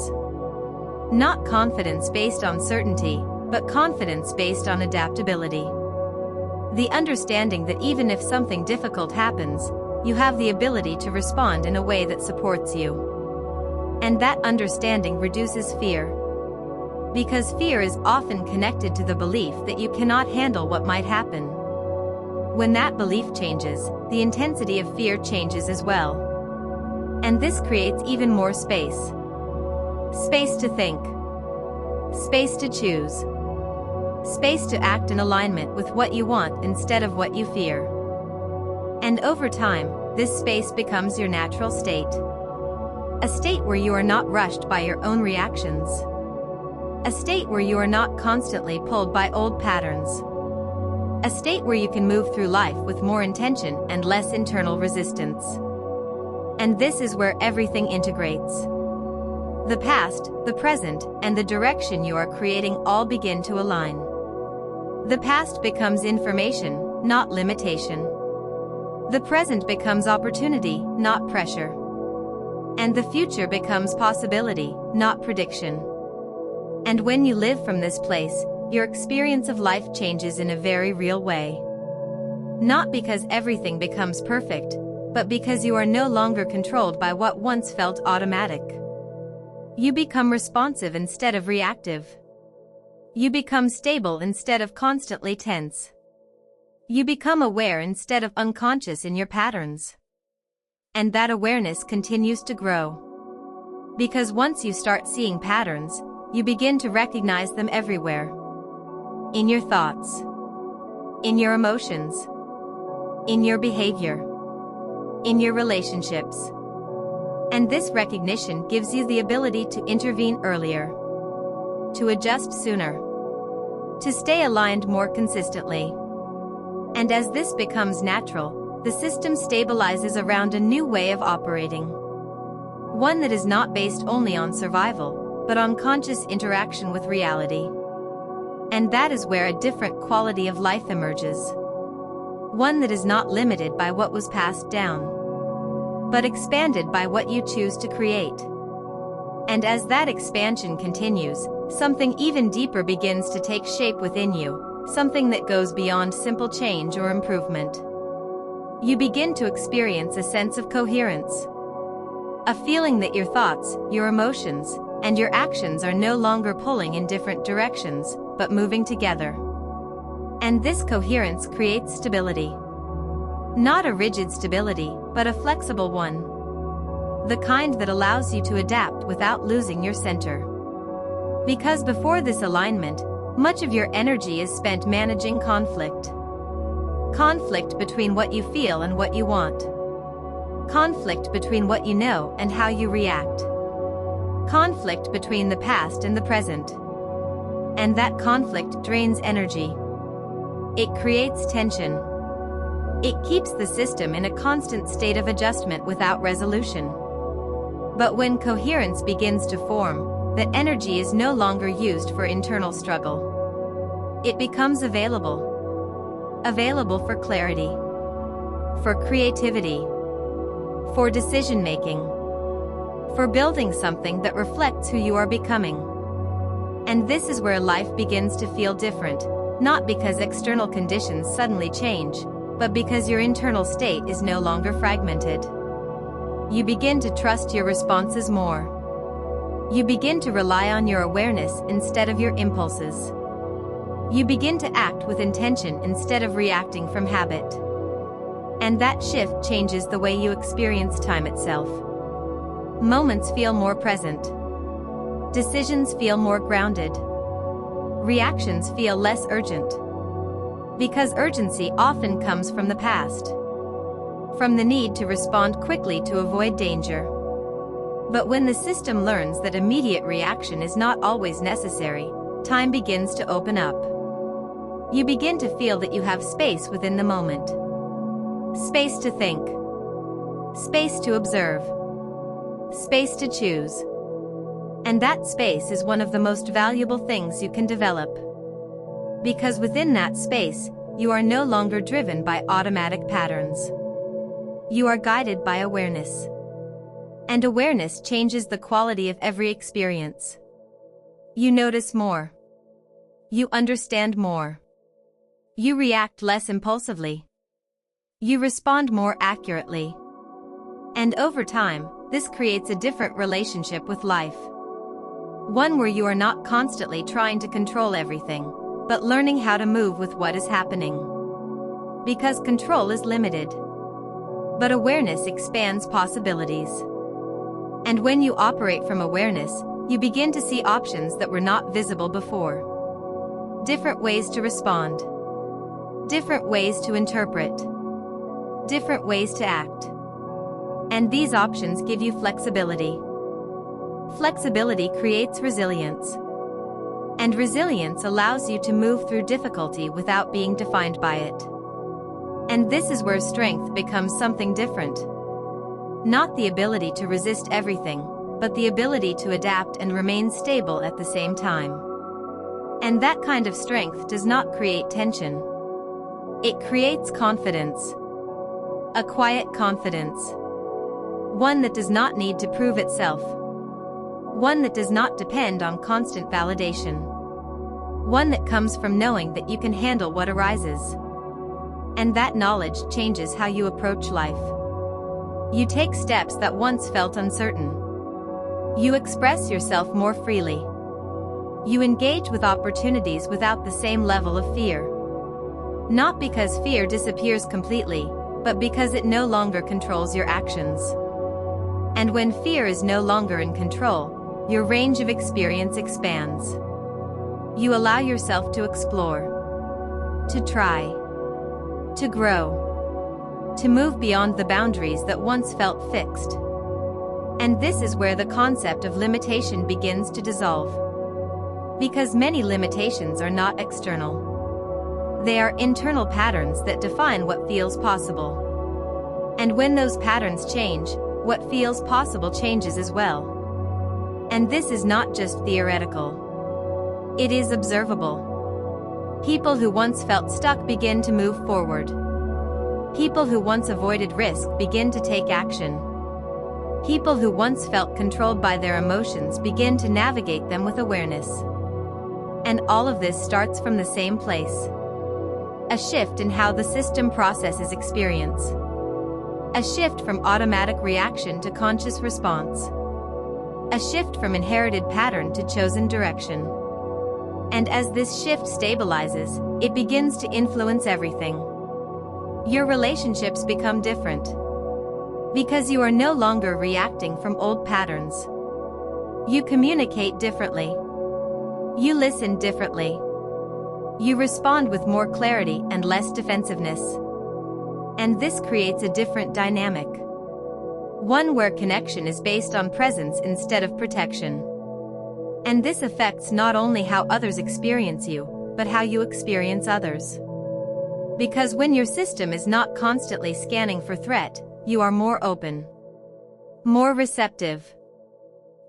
Not confidence based on certainty, but confidence based on adaptability. The understanding that even if something difficult happens, you have the ability to respond in a way that supports you. And that understanding reduces fear. Because fear is often connected to the belief that you cannot handle what might happen. When that belief changes, the intensity of fear changes as well. And this creates even more space. Space to think. Space to choose. Space to act in alignment with what you want instead of what you fear. And over time, this space becomes your natural state. A state where you are not rushed by your own reactions. A state where you are not constantly pulled by old patterns. A state where you can move through life with more intention and less internal resistance. And this is where everything integrates. The past, the present, and the direction you are creating all begin to align. The past becomes information, not limitation. The present becomes opportunity, not pressure. And the future becomes possibility, not prediction. And when you live from this place, your experience of life changes in a very real way. Not because everything becomes perfect, but because you are no longer controlled by what once felt automatic. You become responsive instead of reactive. You become stable instead of constantly tense. You become aware instead of unconscious in your patterns. And that awareness continues to grow. Because once you start seeing patterns, you begin to recognize them everywhere. In your thoughts. In your emotions. In your behavior. In your relationships. And this recognition gives you the ability to intervene earlier. To adjust sooner. To stay aligned more consistently. And as this becomes natural, the system stabilizes around a new way of operating. One that is not based only on survival, but on conscious interaction with reality. And that is where a different quality of life emerges. One that is not limited by what was passed down, but expanded by what you choose to create. And as that expansion continues, something even deeper begins to take shape within you, something that goes beyond simple change or improvement. You begin to experience a sense of coherence. A feeling that your thoughts, your emotions, and your actions are no longer pulling in different directions, but moving together. And this coherence creates stability. Not a rigid stability, but a flexible one. The kind that allows you to adapt without losing your center. Because before this alignment, much of your energy is spent managing conflict. Conflict between what you feel and what you want. Conflict between what you know and how you react. Conflict between the past and the present. And that conflict drains energy. It creates tension. It keeps the system in a constant state of adjustment without resolution. But when coherence begins to form, the energy is no longer used for internal struggle. It becomes available. Available for clarity, for creativity, for decision-making, for building something that reflects who you are becoming. And this is where life begins to feel different, not because external conditions suddenly change, but because your internal state is no longer fragmented. You begin to trust your responses more. You begin to rely on your awareness instead of your impulses. You begin to act with intention instead of reacting from habit. And that shift changes the way you experience time itself. Moments feel more present. Decisions feel more grounded. Reactions feel less urgent. Because urgency often comes from the past. From the need to respond quickly to avoid danger. But when the system learns that immediate reaction is not always necessary, time begins to open up. You begin to feel that you have space within the moment. Space to think. Space to observe. Space to choose. And that space is one of the most valuable things you can develop. Because within that space, you are no longer driven by automatic patterns. You are guided by awareness. And awareness changes the quality of every experience. You notice more. You understand more. You react less impulsively. You respond more accurately. And over time, this creates a different relationship with life. One where you are not constantly trying to control everything, but learning how to move with what is happening. Because control is limited. But awareness expands possibilities. And when you operate from awareness, you begin to see options that were not visible before. Different ways to respond. Different ways to interpret. Different ways to act. And these options give you flexibility. Flexibility creates resilience. And resilience allows you to move through difficulty without being defined by it. And this is where strength becomes something different. Not the ability to resist everything, but the ability to adapt and remain stable at the same time. And that kind of strength does not create tension. It creates confidence. A quiet confidence. One that does not need to prove itself. One that does not depend on constant validation. One that comes from knowing that you can handle what arises. And that knowledge changes how you approach life. You take steps that once felt uncertain. You express yourself more freely. You engage with opportunities without the same level of fear. Not because fear disappears completely, but because it no longer controls your actions. And when fear is no longer in control, your range of experience expands. You allow yourself to explore, to try, to grow, to move beyond the boundaries that once felt fixed. And this is where the concept of limitation begins to dissolve. Because many limitations are not external. They are internal patterns that define what feels possible. And when those patterns change, what feels possible changes as well. And this is not just theoretical. It is observable. People who once felt stuck begin to move forward. People who once avoided risk begin to take action. People who once felt controlled by their emotions begin to navigate them with awareness. And all of this starts from the same place. A shift in how the system processes experience. A shift from automatic reaction to conscious response. a shift from inherited pattern to chosen direction. And as this shift stabilizes, it begins to influence everything. Your relationships become different. Because you are no longer reacting from old patterns. You communicate differently. You listen differently. You respond with more clarity and less defensiveness. And this creates a different dynamic. One where connection is based on presence instead of protection. And this affects not only how others experience you, but how you experience others. Because when your system is not constantly scanning for threat, you are more open, more receptive,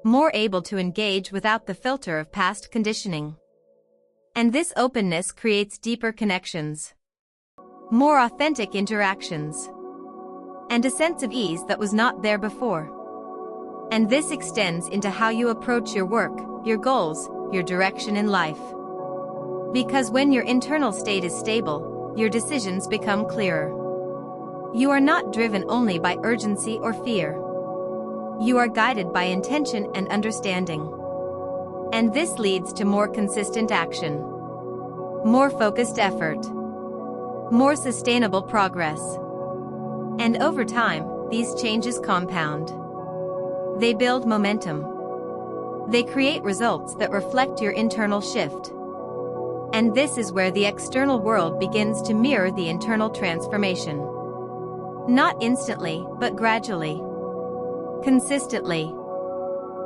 more able to engage without the filter of past conditioning. And this openness creates deeper connections, more authentic interactions, and a sense of ease that was not there before. And this extends into how you approach your work, your goals, your direction in life. Because when your internal state is stable, your decisions become clearer. You are not driven only by urgency or fear. You are guided by intention and understanding. And this leads to more consistent action, more focused effort, more sustainable progress. And over time, these changes compound. They build momentum. They create results that reflect your internal shift. And this is where the external world begins to mirror the internal transformation. Not instantly, but gradually. Consistently.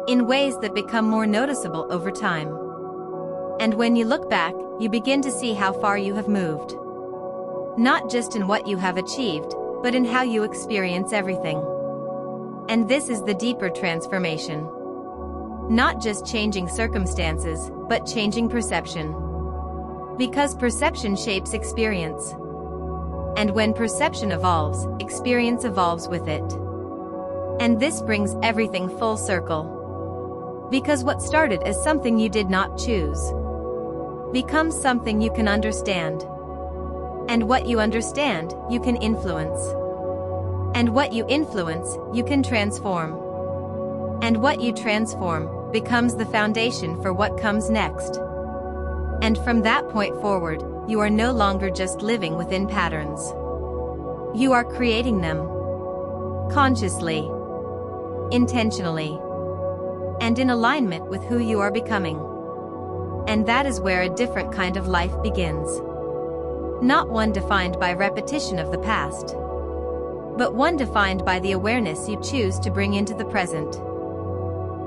In ways that become more noticeable over time. And when you look back, you begin to see how far you have moved. Not just in what you have achieved, but in how you experience everything. And this is the deeper transformation. Not just changing circumstances, but changing perception. Because perception shapes experience. And when perception evolves, experience evolves with it. And this brings everything full circle. Because what started as something you did not choose becomes something you can understand. And what you understand, you can influence. And what you influence, you can transform. And what you transform becomes the foundation for what comes next. And from that point forward, you are no longer just living within patterns. You are creating them. Consciously. Intentionally. And in alignment with who you are becoming. And that is where a different kind of life begins. Not one defined by repetition of the past, but one defined by the awareness you choose to bring into the present.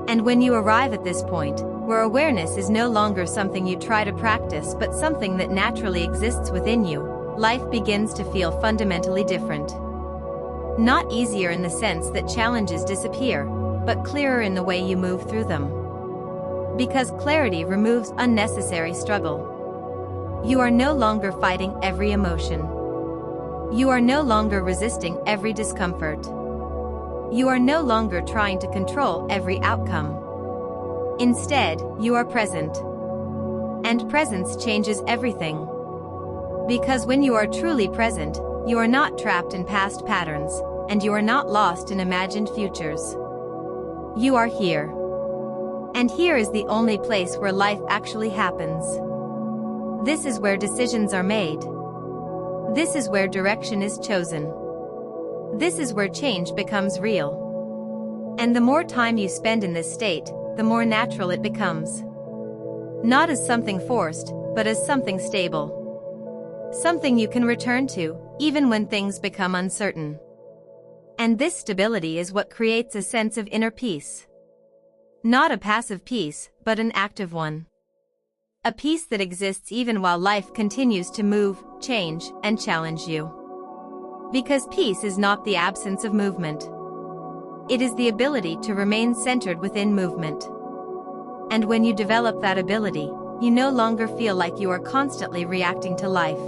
And when you arrive at this point, where awareness is no longer something you try to practice but something that naturally exists within you, life begins to feel fundamentally different. Not easier in the sense that challenges disappear, but clearer in the way you move through them. Because clarity removes unnecessary struggle. You are no longer fighting every emotion. You are no longer resisting every discomfort. You are no longer trying to control every outcome. Instead, you are present. And presence changes everything. Because when you are truly present, you are not trapped in past patterns, and you are not lost in imagined futures. You are here. And here is the only place where life actually happens. This is where decisions are made. This is where direction is chosen. This is where change becomes real. And the more time you spend in this state, the more natural it becomes. Not as something forced, but as something stable. Something you can return to, even when things become uncertain. And this stability is what creates a sense of inner peace. Not a passive peace, but an active one. A peace that exists even while life continues to move, change, and challenge you. Because peace is not the absence of movement. It is the ability to remain centered within movement. And when you develop that ability, you no longer feel like you are constantly reacting to life.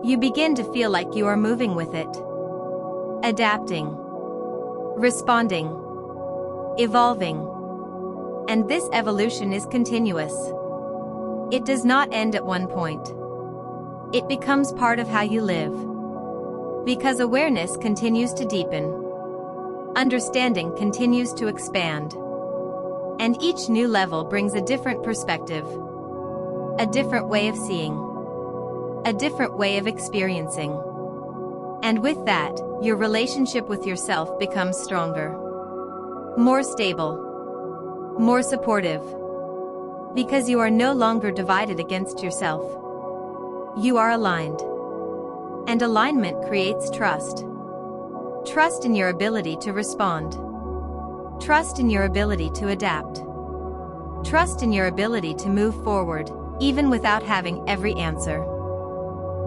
You begin to feel like you are moving with it. Adapting. Responding. Evolving. And this evolution is continuous. It does not end at one point. It becomes part of how you live. Because awareness continues to deepen. Understanding continues to expand. And each new level brings a different perspective, a different way of seeing, a different way of experiencing. And with that, your relationship with yourself becomes stronger, more stable, more supportive. Because you are no longer divided against yourself. You are aligned. And alignment creates trust. Trust in your ability to respond. Trust in your ability to adapt. Trust in your ability to move forward, even without having every answer.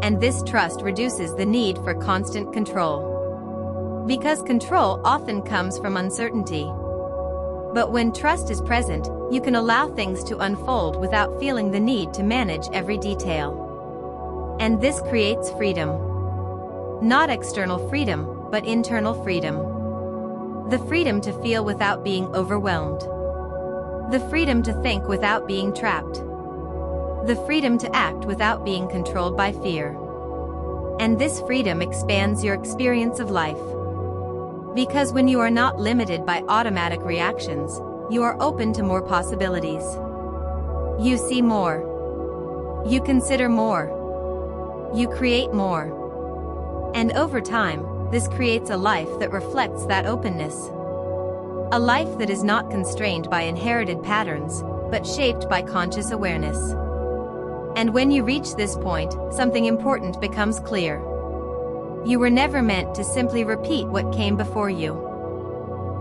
And this trust reduces the need for constant control. Because control often comes from uncertainty. But when trust is present, you can allow things to unfold without feeling the need to manage every detail. And this creates freedom. Not external freedom, but internal freedom. The freedom to feel without being overwhelmed. The freedom to think without being trapped. The freedom to act without being controlled by fear. And this freedom expands your experience of life. Because when you are not limited by automatic reactions, you are open to more possibilities. You see more. You consider more. You create more. And over time, this creates a life that reflects that openness. A life that is not constrained by inherited patterns, but shaped by conscious awareness. And when you reach this point, something important becomes clear. You were never meant to simply repeat what came before you.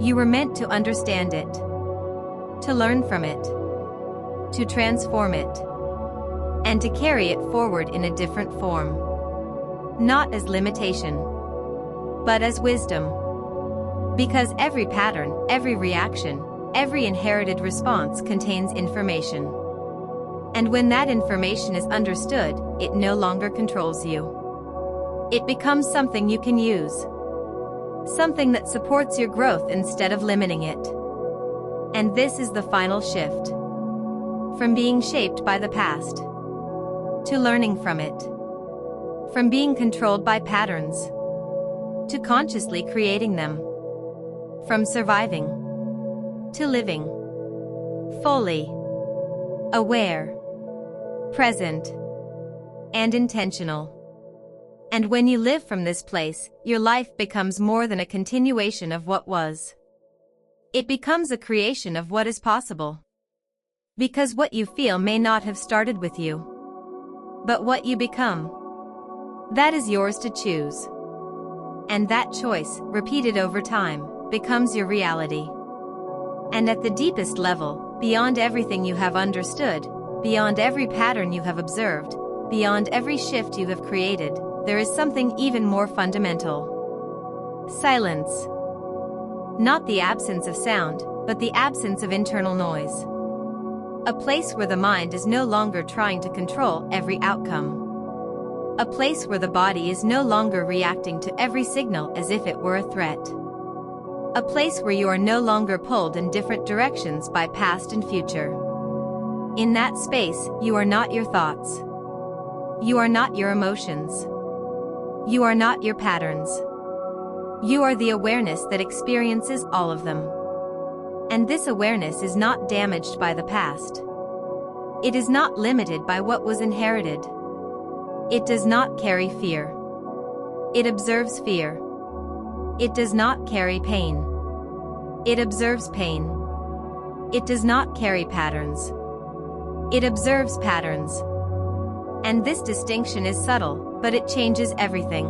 You were meant to understand it, to learn from it, to transform it, and to carry it forward in a different form. Not as limitation, but as wisdom. Because every pattern, every reaction, every inherited response contains information. And when that information is understood, it no longer controls you. It becomes something you can use. Something that supports your growth instead of limiting it. And this is the final shift. From being shaped by the past, to learning from it. From being controlled by patterns, to consciously creating them. From surviving, to living. Fully. Aware. Present. And intentional. And when you live from this place, your life becomes more than a continuation of what was. It becomes a creation of what is possible. Because what you feel may not have started with you. But what you become. That is yours to choose. And that choice, repeated over time, becomes your reality. And at the deepest level, beyond everything you have understood, beyond every pattern you have observed, beyond every shift you have created, there is something even more fundamental. Silence. Not the absence of sound, but the absence of internal noise. A place where the mind is no longer trying to control every outcome. A place where the body is no longer reacting to every signal as if it were a threat. A place where you are no longer pulled in different directions by past and future. In that space, you are not your thoughts. You are not your emotions. You are not your patterns. You are the awareness that experiences all of them. And this awareness is not damaged by the past. It is not limited by what was inherited. It does not carry fear. It observes fear. It does not carry pain. It observes pain. It does not carry patterns. It observes patterns. And this distinction is subtle, but it changes everything.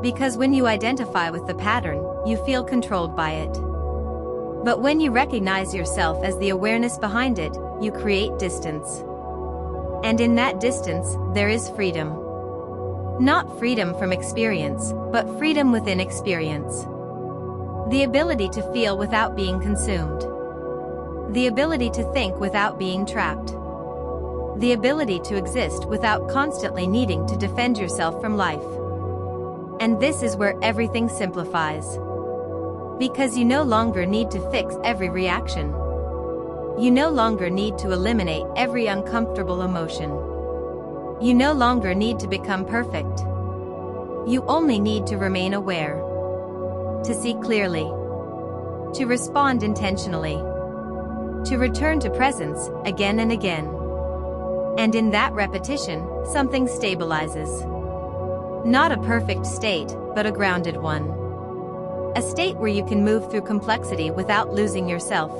Because when you identify with the pattern, you feel controlled by it. But when you recognize yourself as the awareness behind it, you create distance. And in that distance, there is freedom. Not freedom from experience, but freedom within experience. The ability to feel without being consumed. The ability to think without being trapped. The ability to exist without constantly needing to defend yourself from life. And this is where everything simplifies. Because you no longer need to fix every reaction. You no longer need to eliminate every uncomfortable emotion. You no longer need to become perfect. You only need to remain aware. To see clearly. To respond intentionally. to return to presence again and again. And in that repetition, something stabilizes. Not a perfect state, but a grounded one. A state where you can move through complexity without losing yourself.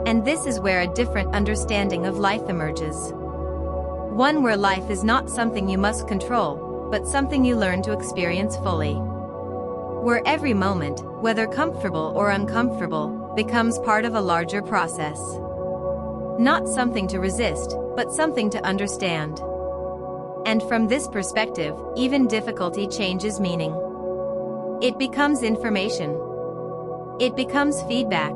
And this is where a different understanding of life emerges. One where life is not something you must control, but something you learn to experience fully. Where every moment, whether comfortable or uncomfortable, becomes part of a larger process. Not something to resist, but something to understand. And from this perspective, even difficulty changes meaning. It becomes information. It becomes feedback.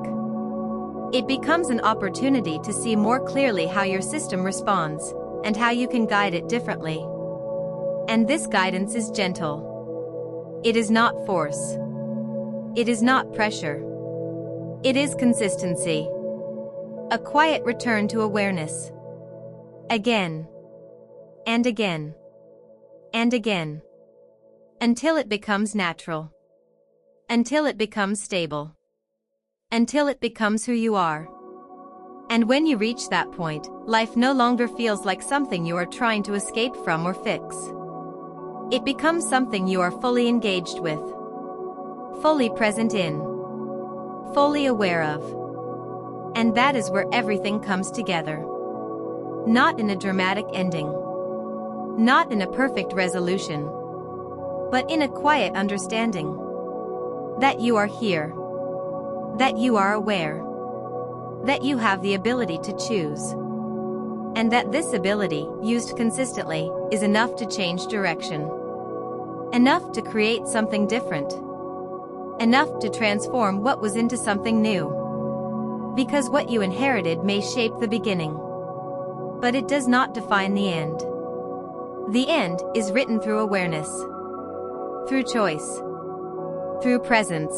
It becomes an opportunity to see more clearly how your system responds, and how you can guide it differently. And this guidance is gentle. It is not force. It is not pressure. It is consistency. A quiet return to awareness. Again. And again. And again. Until it becomes natural. Until it becomes stable. Until it becomes who you are. And when you reach that point, life no longer feels like something you are trying to escape from or fix. It becomes something you are fully engaged with. Fully present in. Fully aware of. And that is where everything comes together. Not in a dramatic ending. Not in a perfect resolution. But in a quiet understanding. That you are here. That you are aware. That you have the ability to choose. And that this ability, used consistently, is enough to change direction. Enough to create something different. Enough to transform what was into something new. Because what you inherited may shape the beginning. But it does not define the end. The end is written through awareness. Through choice. Through presence.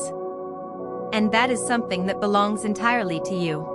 And that is something that belongs entirely to you.